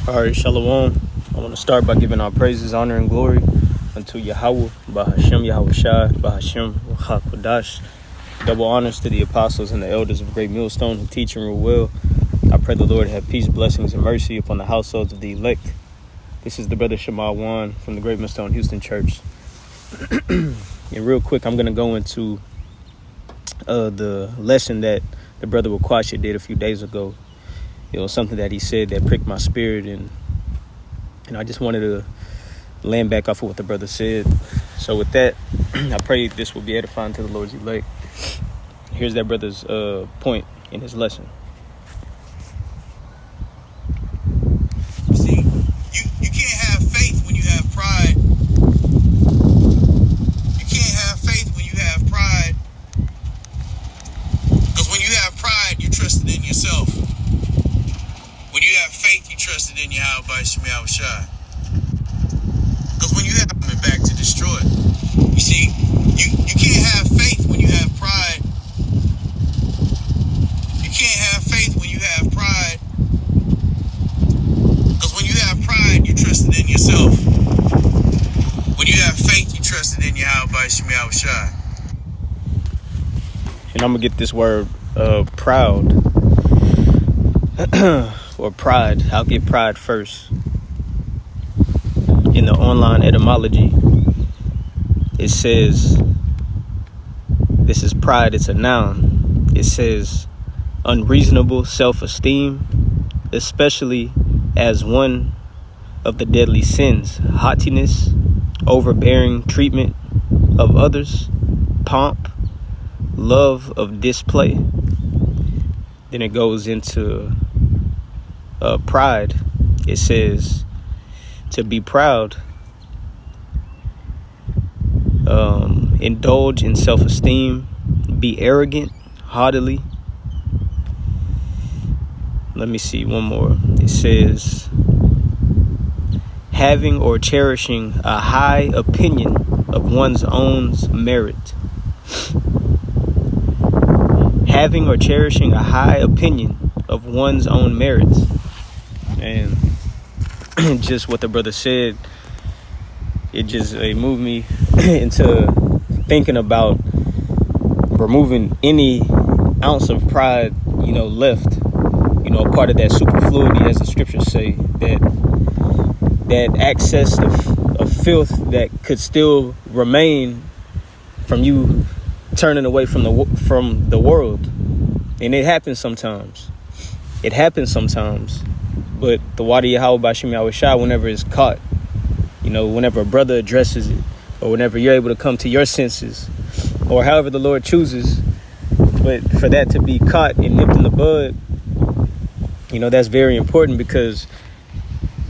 All right, Shalom. I want to start by giving our praises, honor, and glory unto Yahweh, Bahashem Yahushai, Bahashem Wachakodash. Double honors to the apostles and the elders of Great Millstone who teach and rule well. I pray the Lord have peace, blessings, and mercy upon the households of the elect. This is the brother Shammah Wan from the Great Millstone Houston Church. And real quick, I'm going to go into the lesson that the brother Wakwasha did a few days ago. It was something that he said that pricked my spirit, and I just wanted to land back off of what the brother said. So with that, I pray this will be edifying to the Lord's elect. Here's that brother's point in his lesson. See, you can't have faith when you have pride. You can't have faith when you have pride. Because when you have pride, you trusted in yourself. When you have faith, you trusted in Yahweh by Shem Yahushai. Because when you have coming back to destroy it. You see, you can't have faith when you have pride. You can't have faith when you have pride. Because when you have pride, you trusted in yourself. When you have faith, you trusted in Yahweh by Shem Yahushai. And I'm going to get this word proud. Or pride. I'll get pride first. In the online etymology, it says, this is pride, it's a noun. It says unreasonable self-esteem, especially as one of the deadly sins: haughtiness, overbearing treatment of others, pomp, love of display. Then it goes into pride. It says to be proud, indulge in self-esteem, be arrogant, haughtily. Let me see one more. It says having or cherishing a high opinion of one's own merit. Having or cherishing a high opinion of one's own merits. And just what the brother said, it just moved me into thinking about removing any ounce of pride, left, a part of that superfluity, as the scriptures say, that access of filth that could still remain from you turning away from the world. And it happens sometimes. But the water Yahweh by Shem Yahushai, whenever it's caught, whenever a brother addresses it, or whenever you're able to come to your senses, or however the Lord chooses, but for that to be caught and nipped in the bud, that's very important, because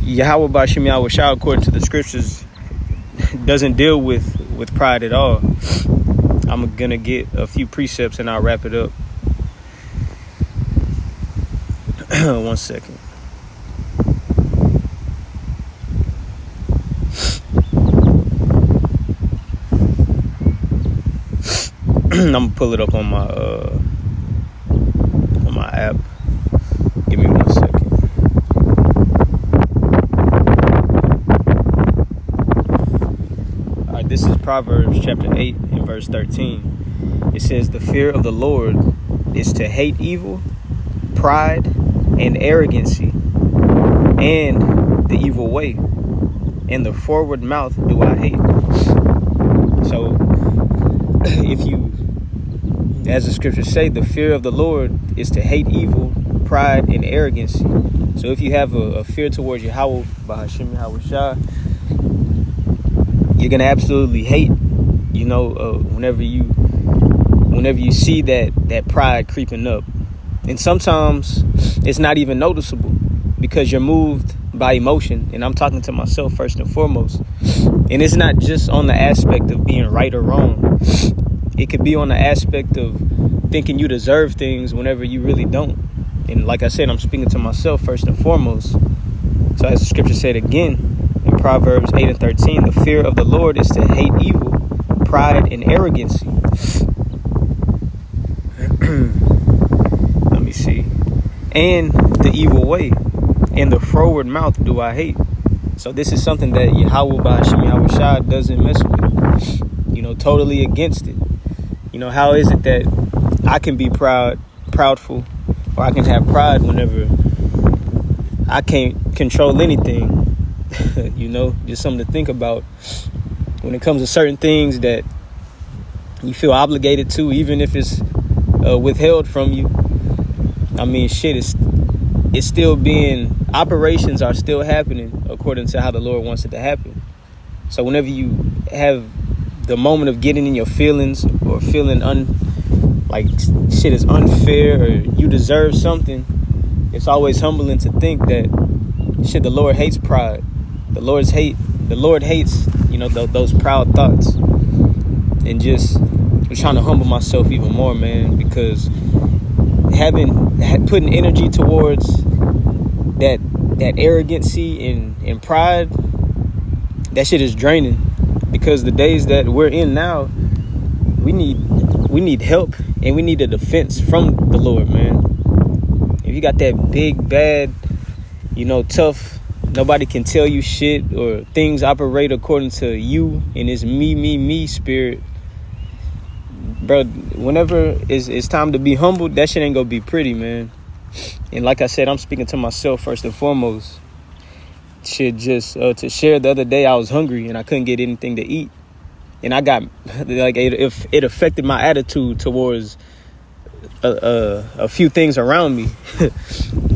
Yahweh by Shem Yahushai, according to the scriptures, doesn't deal with pride at all. I'm going to get a few precepts and I'll wrap it up. 1 second. I'm gonna pull it up on my app. Give me 1 second. All right, this is Proverbs chapter 8 and verse 13. It says, "The fear of the Lord is to hate evil, pride, and arrogancy, and the evil way, and the forward mouth do I hate." So, if you, as the scriptures say, the fear of the Lord is to hate evil, pride, and arrogancy. So if you have a fear towards Yahweh, Bahashem Yahushai, you're gonna absolutely hate, whenever you see that pride creeping up. And sometimes it's not even noticeable because you're moved by emotion. And I'm talking to myself first and foremost. And it's not just on the aspect of being right or wrong. It could be on the aspect of thinking you deserve things whenever you really don't. And like I said, I'm speaking to myself first and foremost. So as the scripture said again in Proverbs 8 and 13, the fear of the Lord is to hate evil, pride, and arrogancy. Let me see. And the evil way. and the froward mouth do I hate. So this is something that Yahweh Ba'Hashem Yahweh Shai doesn't mess with. You know, totally against it. You know, how is it that I can be proudful, or I can have pride whenever I can't control anything? You know, just something to think about when it comes to certain things that you feel obligated to, even if it's withheld from you. I mean, shit, it's still being, operations are still happening according to how the Lord wants it to happen. So whenever you have the moment of getting in your feelings or feeling like shit is unfair or you deserve something, it's always humbling to think that shit, the Lord hates pride. The Lord hates, you know, those proud thoughts. And just I'm trying to humble myself even more, man, because putting energy towards that arrogancy and pride, that shit is draining. Because the days that we're in now, we need help, and we need a defense from the Lord, man. If you got that big, bad, you know, tough, nobody can tell you shit, or things operate according to you and it's me spirit, bro, whenever it's time to be humbled, that shit ain't gonna be pretty, man. And like I said, I'm speaking to myself first and foremost. Shit, just to share, the other day I was hungry and I couldn't get anything to eat, and I got like it affected my attitude towards a few things around me.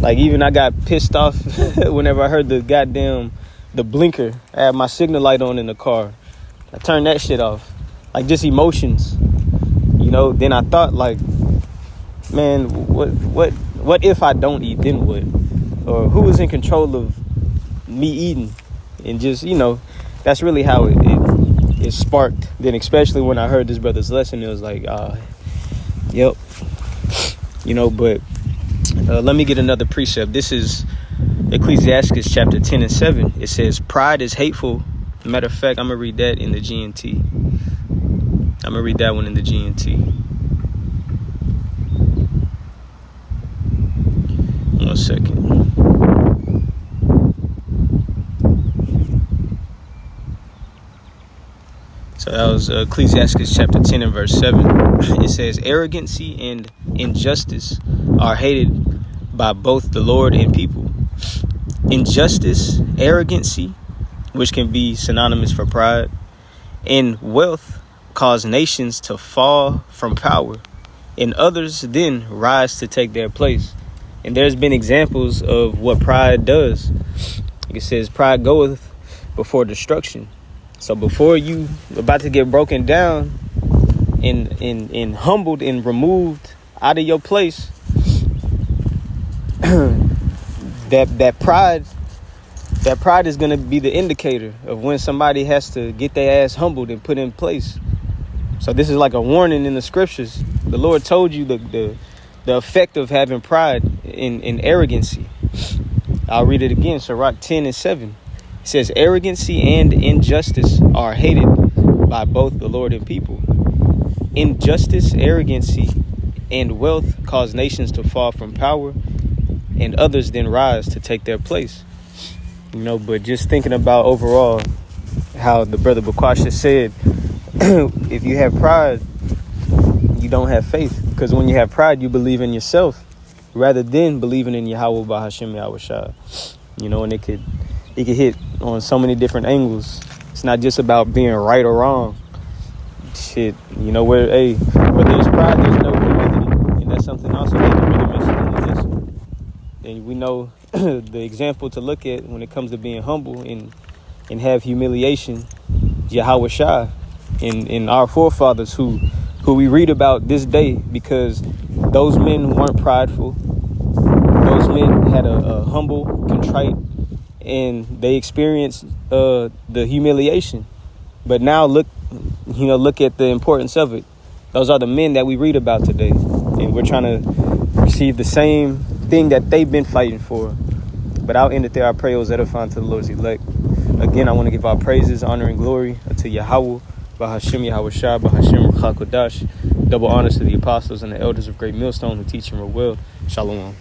Like, even I got pissed off whenever I heard the blinker. I had my signal light on in the car. I turned that shit off. Like, just emotions, you know. Then I thought, like, man, what if I don't eat, then what? Or who is in control of me eating? And just, you know, that's really how it sparked. Then especially when I heard this brother's lesson, it was like, yep, you know. But let me get another precept. This is Ecclesiastes chapter 10 and 7. It says, pride is hateful. Matter of fact, I'm gonna read that in the GNT. I'm gonna read that one in the GNT. One second. So that was Ecclesiastes chapter 10 and verse 7. It says, arrogancy and injustice are hated by both the Lord and people. Injustice, arrogancy, which can be synonymous for pride, and wealth cause nations to fall from power, and others then rise to take their place. And there's been examples of what pride does. Like it says, pride goeth before destruction. So before you about to get broken down and humbled and removed out of your place, that pride is going to be the indicator of when somebody has to get their ass humbled and put in place. So this is like a warning in the scriptures. The Lord told you the effect of having pride in arrogancy. I'll read it again. Sirach 10 and 7. It says, arrogancy and injustice are hated by both the Lord and people. Injustice, arrogancy, and wealth cause nations to fall from power, and others then rise to take their place. You know, but just thinking about overall how the brother Bakwasha said, if you have pride, you don't have faith. Because when you have pride, you believe in yourself rather than believing in Yahweh Ba'Hashem Yahweh Shai. You know, and it could hit on so many different angles. It's not just about being right or wrong. Shit, you know, where there's pride, there's no humility. And that's something also that the brother mentioned in this one. And we know the example to look at when it comes to being humble and have humiliation, Yahweh Shai, and our forefathers who we read about this day, because those men weren't prideful. Those men had a humble, contrite, and they experienced the humiliation. But now look at the importance of it. Those are the men that we read about today, and we're trying to receive the same thing that they've been fighting for. But I'll end it there. I pray it was edifying to the Lord's elect. Again, I want to give our praises, honor, and glory unto Yahweh, Ba'Hashem Yahweh Shai, Ba'Hashem Ruach HaKodesh. Double honors to the apostles and the elders of Great Millstone who teach and rule well. Shalom.